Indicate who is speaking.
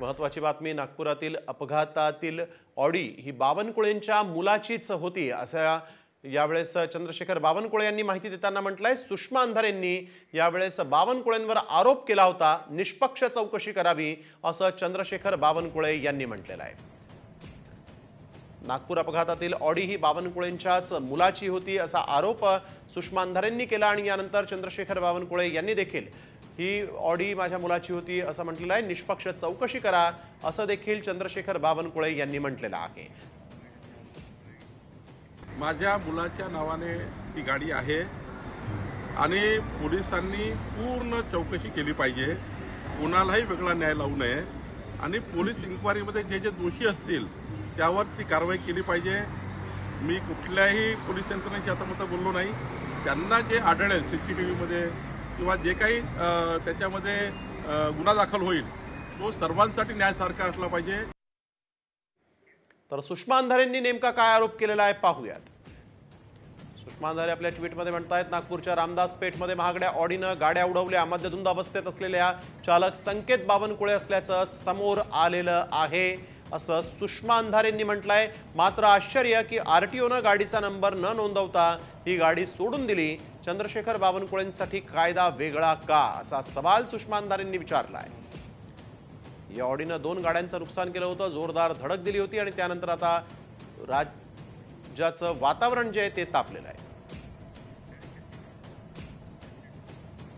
Speaker 1: महत्त्वाची बातमी, नागपुरातील अपघातातील ऑडी ही बावनकुळेंच्या मुलाचीच होती असं यावेळेस चंद्रशेखर बावनकुळे यांनी माहिती देताना म्हटलंय। सुषमा अंधारेंनी यावेळेस बावनकुळेंवर आरोप केला होता, निष्पक्ष चौकशी करावी असं चंद्रशेखर बावनकुळे यांनी म्हटलेलं आहे। नागपूर अपघातातील ऑडी ही बावनकुळेंच्याच मुलाची होती असा आरोप सुषमा अंधारेंनी केला आणि यानंतर चंद्रशेखर बावनकुळे यांनी देखील ही ऑडी माझ्या मुलाची होती असं म्हटलेलं आहे। निष्पक्ष चौकशी करा असं देखील चंद्रशेखर बावनकुळे यांनी म्हटलेलं आहे।
Speaker 2: माझ्या मुलाच्या नावाने ती गाडी आहे आणि पोलिसांनी पूर्ण चौकशी केली पाहिजे, कोणालाही वेगळा न्याय लावू नये आणि पोलीस इन्क्वायरीमध्ये जे जे दोषी असतील त्यावर ती कारवाई केली पाहिजे। मी कुठल्याही पोलीस यंत्रणेची आता बोललो नाही, त्यांना जे आढळेल सीसीटीव्हीमध्ये किंवा जे काही त्याच्यामध्ये गुन्हा दाखल होईल तो सर्वांसाठी न्यायासारखा असला पाहिजे।
Speaker 1: तर सुषमा अंधारेंनी नेमका काय आरोप केलेला आहे पाहूयात। सुषमा अंधारे आपल्या ट्विटमध्ये म्हणतात, नागपूरच्या रामदास पेठमध्ये महागड्या ऑडीनं गाड्या उडवल्या, मद्यधुंद अवस्थेत असलेल्या चालक संकेत बावनकुळे असल्याचं समोर आलेलं आहे असं सुषमा अंधारेंनी म्हटलंय। मात्र आश्चर्य की आरटीओनं गाडीचा नंबर न नोंदवता ही गाडी सोडून दिली। चंद्रशेखर बावनकुळेंसाठी कायदा वेगळा का असा सवाल सुषमा अंधारेंनी विचारलाय। या ऑडीनं 2 गाड्यांचं नुकसान केलं होतं, जोरदार धडक दिली होती आणि त्यानंतर आता राज्याचं वातावरण जे आहे ते तापलेलं आहे।